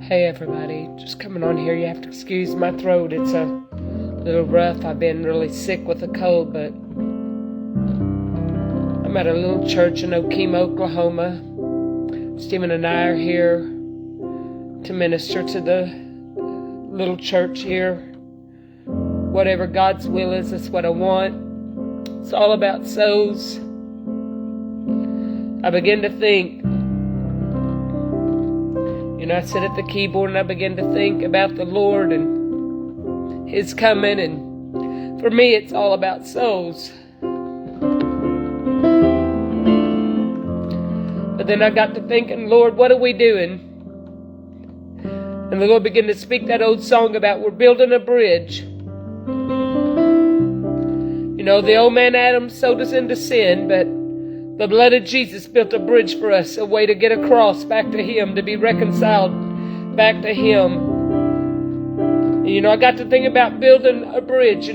Hey everybody, just coming on here. You have to excuse my throat. It's a little rough. I've been really sick with a cold, but I'm at a little church in Okemah, Oklahoma. Stephen and I are here to minister to the little church here. Whatever God's will is, that's what I want. It's all about souls. I begin to think, I sit at the keyboard and I begin to think about the Lord and His coming, and for me it's all about souls. But then I got to thinking, Lord, what are we doing? And the Lord began to speak that old song about we're building a bridge. The old man Adam sold us into sin, but the blood of Jesus built a bridge for us, a way to get across back to Him, to be reconciled back to Him. And, I got to think about building a bridge.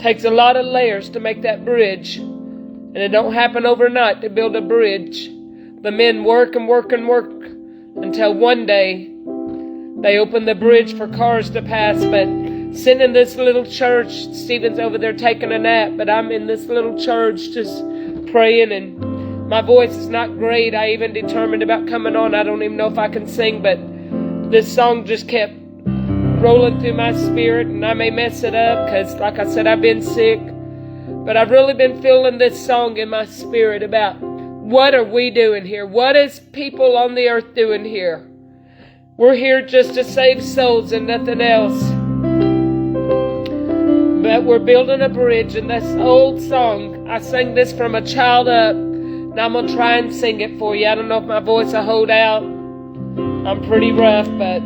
Takes a lot of layers to make that bridge. And it don't happen overnight to build a bridge. The men work and work and work until one day they open the bridge for cars to pass. But sitting in this little church, Stephen's over there taking a nap, but I'm in this little church just praying, and my voice is not great. I even determined about coming on. I don't even know if I can sing, but this song just kept rolling through my spirit, and I may mess it up because, like I said, I've been sick. But I've really been feeling this song in my spirit about what are we doing here? What is people on the earth doing here? We're here just to save souls and nothing else. But we're building a bridge, and this old song, I sang this from a child up. Now I'm going to try and sing it for you. I don't know if my voice will hold out. I'm pretty rough, but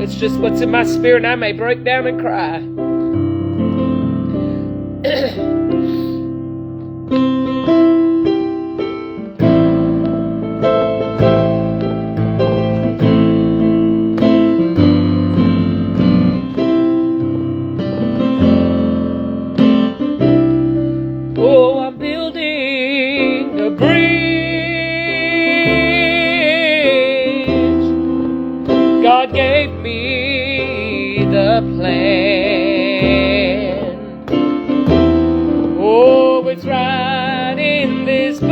it's just what's in my spirit. I may break down and cry. Oh, I'm building a bridge. God gave me the plan. Oh, it's right in this book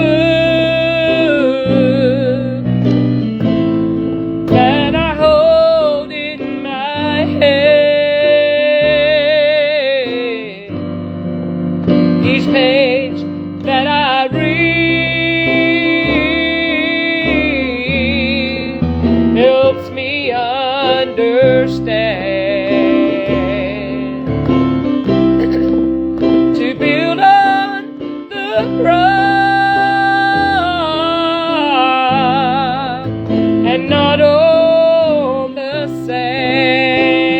that I hold in my hand. Each page that I read helps me understand. To build on the rock and not on the sand.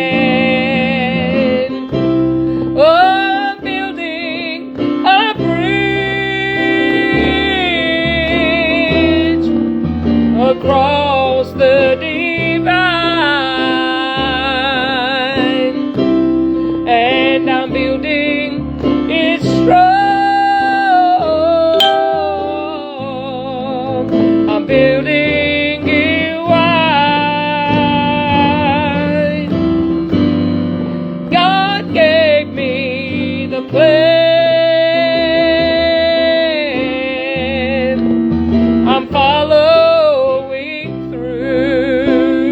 Oh, I'm building a bridge across the divine, and I'm building it strong. I'm building it wide. God gave me the plan. I'm following through.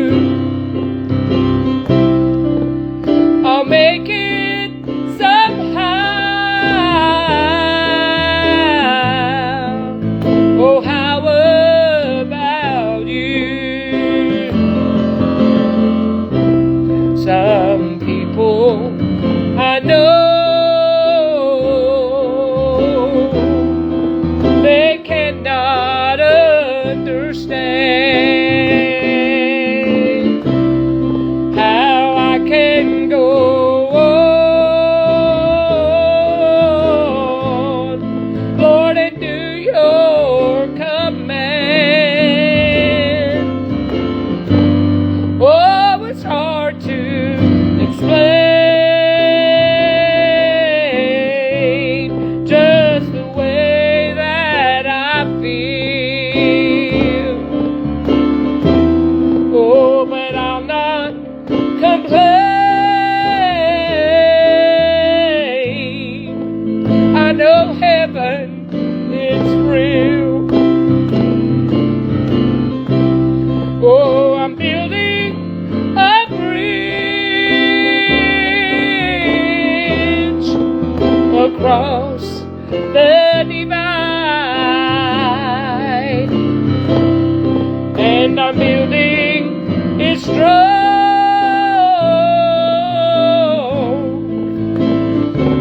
I'm building is strong.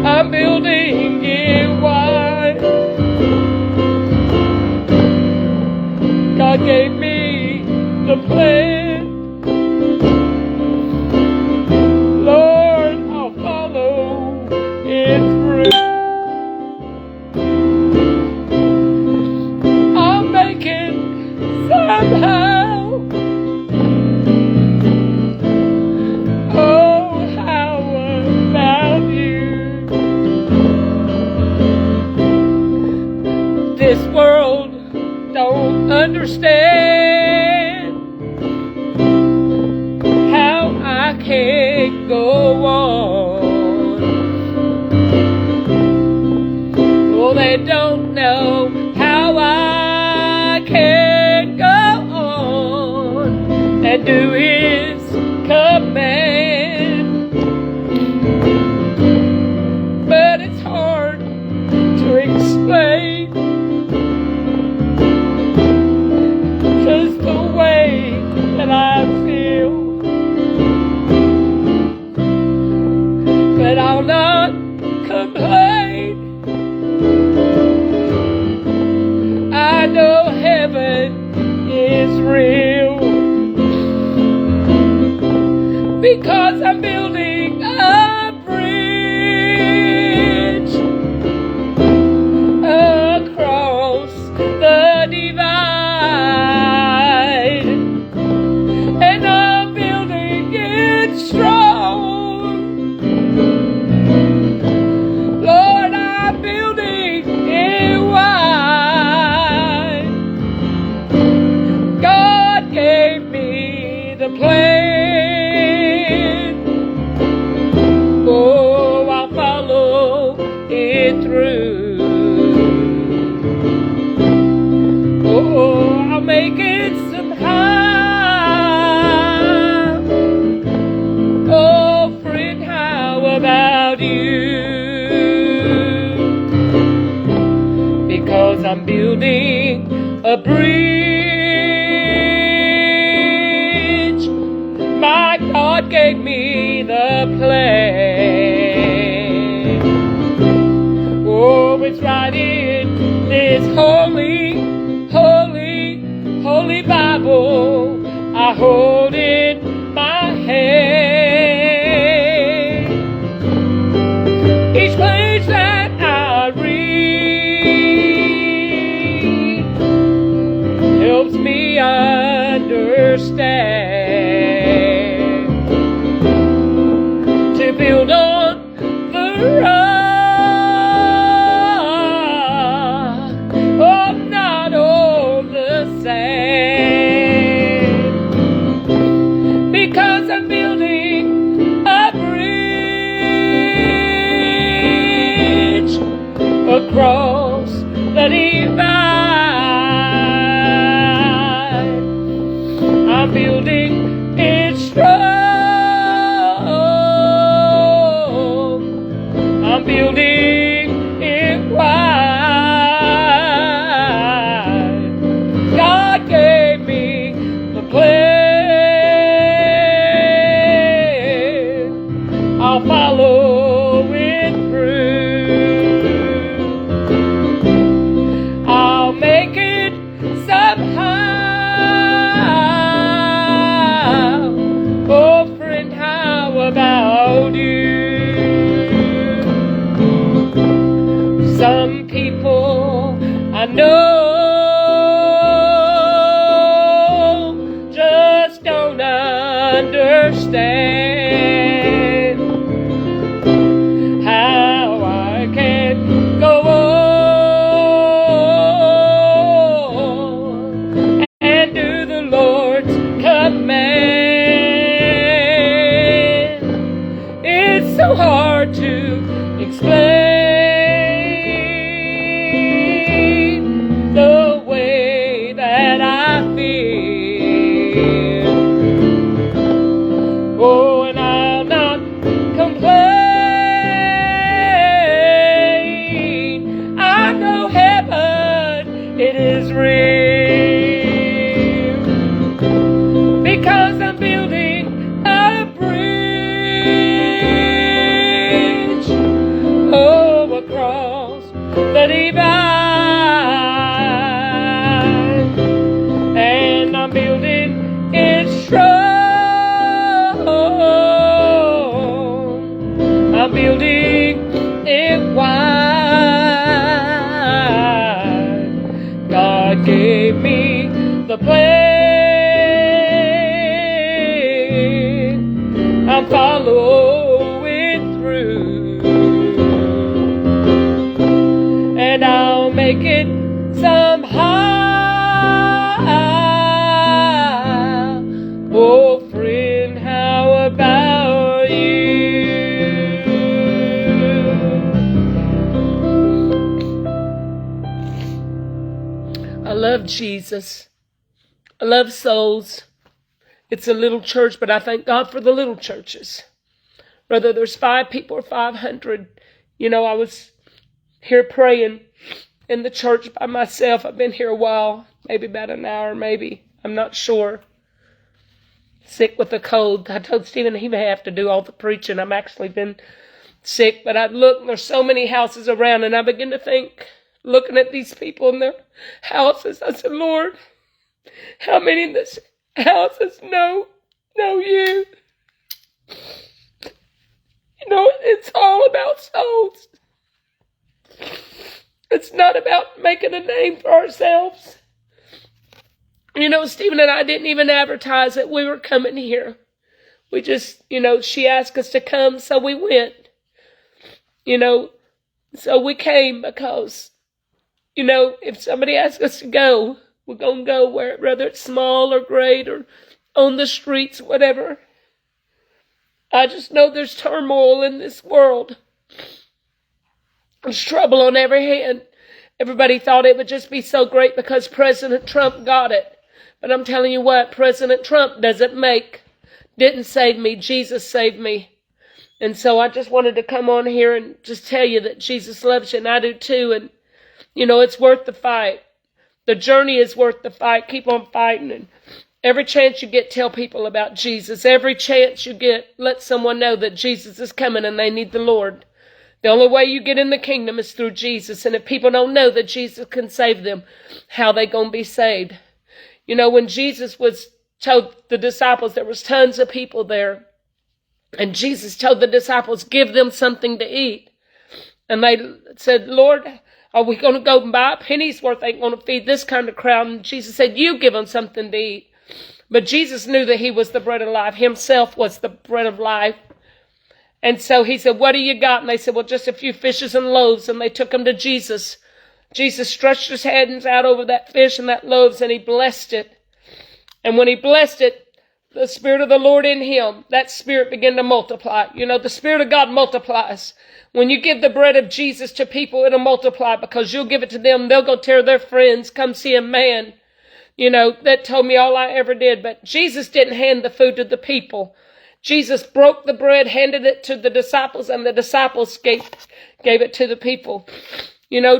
I'm building it wide. God gave me the plan. Lord, I'll follow it through. I'll make it somehow. Oh, how about you? This world don't understand how I can't go on. Oh, they don't know how I can go on and do His command. But it's hard to explain, 'cause the way that I feel. But I'll not complain. I know heaven is real, because I'm building a bridge across the divide, and I'm building it strong. Lord, I'm building it wide. God gave me the plan. Oh, I'll follow it through. Oh, I'll make it somehow. Oh, friend, how about you? Because I'm building a bridge. My God gave me the plan. Oh, it's right in this holy, holy, holy Bible. I hold in my hand. Each page that I read helps me understand to build on the rock, oh, not on the sand, because I'm building a bridge across the divide. I'm building it strong. I'm building it wide. God gave me the plan. I'll follow it through. I'll make it somehow. Oh, friend, how about you? Some people I know just don't understand how I can go on and do the Lord's command. It's so hard to explain the way that I feel. Oh, and I'll not complain. I know heaven, it is real. plan. I'm following through, and I'll make it somehow. Oh, friend, how about you? I love Jesus. I love souls. It's a little church, but I thank God for the little churches. Whether there's 5 people or 500. I was here praying in the church by myself. I've been here a while, maybe about an hour, maybe. I'm not sure. Sick with a cold. I told Stephen he may have to do all the preaching. I've actually been sick, but I look and there's so many houses around, and I begin to think, looking at these people in their houses, I said, Lord, how many in this houses know you? It's all about souls. It's not about making a name for ourselves. Stephen and I didn't even advertise that we were coming here. We just, she asked us to come, so we went. So we came because, if somebody asks us to go, we're going to go whether it's small or great or on the streets, whatever. I just know there's turmoil in this world. There's trouble on every hand. Everybody thought it would just be so great because President Trump got it. But I'm telling you what, President Trump didn't save me. Jesus saved me. And so I just wanted to come on here and just tell you that Jesus loves you, and I do too. And, it's worth the fight. The journey is worth the fight. Keep on fighting. And every chance you get, tell people about Jesus. Every chance you get, let someone know that Jesus is coming and they need the Lord. The only way you get in the kingdom is through Jesus. And if people don't know that Jesus can save them, how they going to be saved? When Jesus told the disciples, there was tons of people there. And Jesus told the disciples, give them something to eat. And they said, Lord, are we going to go and buy a penny's worth? Ain't going to feed this kind of crowd. And Jesus said, you give them something to eat. But Jesus knew that he was the bread of life. Himself was the bread of life. And so he said, what do you got? And they said, well, just a few fishes and loaves. And they took them to Jesus. Jesus stretched his hands out over that fish and that loaves, and he blessed it. And when he blessed it, the Spirit of the Lord in him, that Spirit began to multiply. The Spirit of God multiplies. When you give the bread of Jesus to people, it'll multiply because you'll give it to them. They'll go tell their friends, come see a man, that told me all I ever did. But Jesus didn't hand the food to the people. Jesus broke the bread, handed it to the disciples, and the disciples gave it to the people.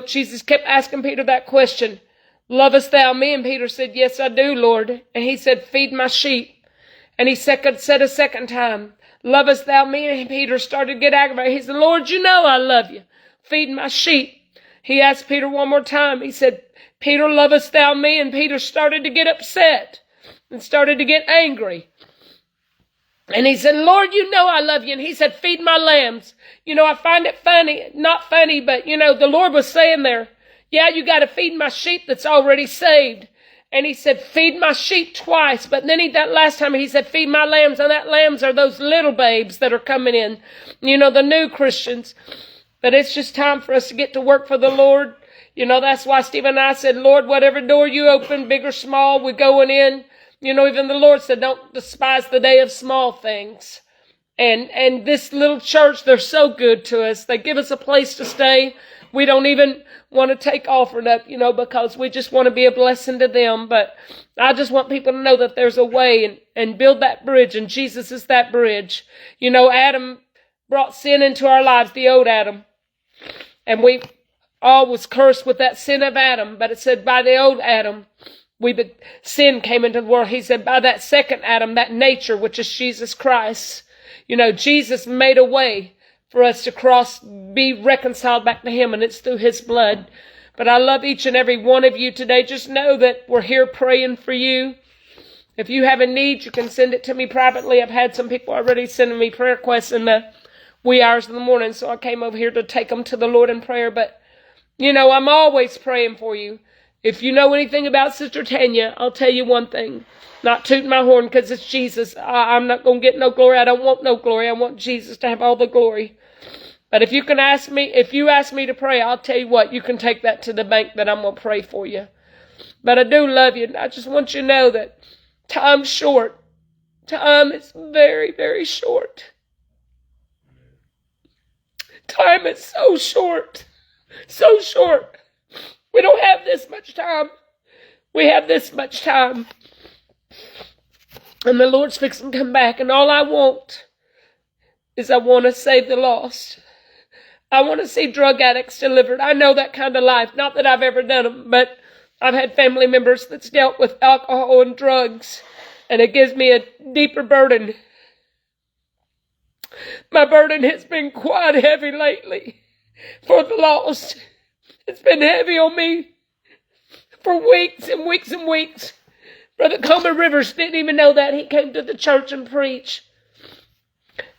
Jesus kept asking Peter that question, lovest thou me? And Peter said, yes, I do, Lord. And he said, feed my sheep. And he said a second time, lovest thou me? And Peter started to get aggravated. He said, Lord, I love you. Feed my sheep. He asked Peter one more time. He said, Peter, lovest thou me? And Peter started to get upset and started to get angry. And he said, Lord, I love you. And he said, feed my lambs. I find it funny, not funny, but, the Lord was saying there, yeah, you got to feed my sheep that's already saved. And he said, feed my sheep twice. But then that last time he said, feed my lambs. And that lambs are those little babes that are coming in, the new Christians. But it's just time for us to get to work for the Lord. That's why Steve and I said, Lord, whatever door you open, big or small, we're going in. Even the Lord said, don't despise the day of small things. And this little church, they're so good to us. They give us a place to stay. We don't even want to take offering up, because we just want to be a blessing to them. But I just want people to know that there's a way and build that bridge. And Jesus is that bridge. Adam brought sin into our lives, the old Adam. And we all was cursed with that sin of Adam. But it said by the old Adam, sin came into the world. He said by that second Adam, that nature, which is Jesus Christ. Jesus made a way for us to be reconciled back to him, and it's through his blood. But I love each and every one of you today. Just know that we're here praying for you. If you have a need, you can send it to me privately. I've had some people already sending me prayer requests in the wee hours of the morning, so I came over here to take them to the Lord in prayer. But, I'm always praying for you. If you know anything about Sister Tanya, I'll tell you one thing. Not tooting my horn because it's Jesus. I'm not going to get no glory. I don't want no glory. I want Jesus to have all the glory. But if you ask me to pray, I'll tell you what, you can take that to the bank that I'm going to pray for you. But I do love you. I just want you to know that time's short. Time is very, very short. Time is so short. So short. We don't have this much time. We have this much time. And the Lord's fixing to come back. And all I want is I want to save the lost. I want to see drug addicts delivered. I know that kind of life. Not that I've ever done them, but I've had family members that's dealt with alcohol and drugs. And it gives me a deeper burden. My burden has been quite heavy lately for the lost. It's been heavy on me for weeks and weeks and weeks. Brother Coleman Rivers didn't even know that. He came to the church and preached.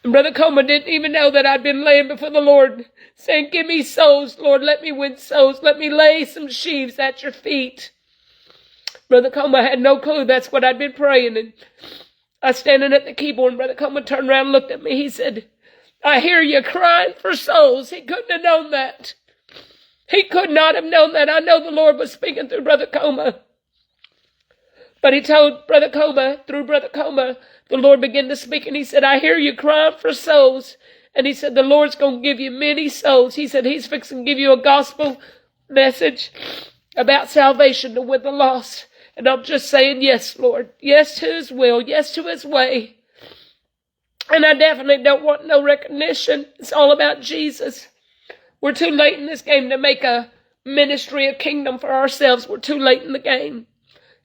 And Brother Coleman didn't even know that I'd been laying before the Lord saying, give me souls, Lord. Let me win souls. Let me lay some sheaves at your feet. Brother Coleman had no clue that's what I'd been praying. And I was standing at the keyboard and Brother Coleman turned around and looked at me. He said, I hear you crying for souls. He couldn't have known that. He could not have known that. I know the Lord was speaking through Brother Coleman. But he told Brother Coleman, through Brother Coleman, the Lord began to speak, and he said, I hear you crying for souls. And he said, the Lord's going to give you many souls. He said, he's fixing to give you a gospel message about salvation to win the lost. And I'm just saying, yes, Lord. Yes to his will. Yes to his way. And I definitely don't want no recognition. It's all about Jesus. We're too late in this game to make a ministry, a kingdom for ourselves. We're too late in the game.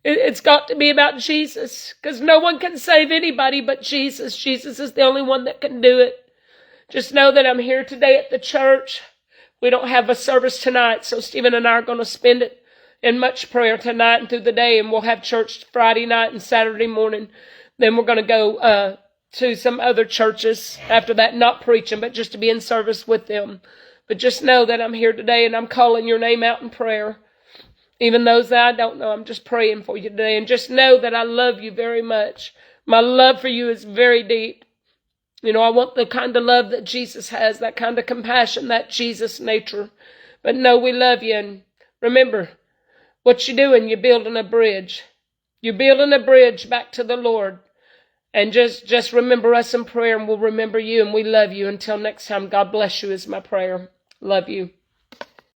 It's got to be about Jesus, because no one can save anybody but Jesus. Jesus is the only one that can do it. Just know that I'm here today at the church. We don't have a service tonight, so Stephen and I are going to spend it in much prayer tonight and through the day, and we'll have church Friday night and Saturday morning. Then we're going to go to some other churches after that, not preaching, but just to be in service with them. But just know that I'm here today, and I'm calling your name out in prayer. Even those that I don't know, I'm just praying for you today. And just know that I love you very much. My love for you is very deep. You know, I want the kind of love that Jesus has, that kind of compassion, that Jesus nature. But no, we love you. And remember, what you're doing, you're building a bridge. You're building a bridge back to the Lord. And just remember us in prayer, and we'll remember you, and we love you. Until next time, God bless you is my prayer. Love you.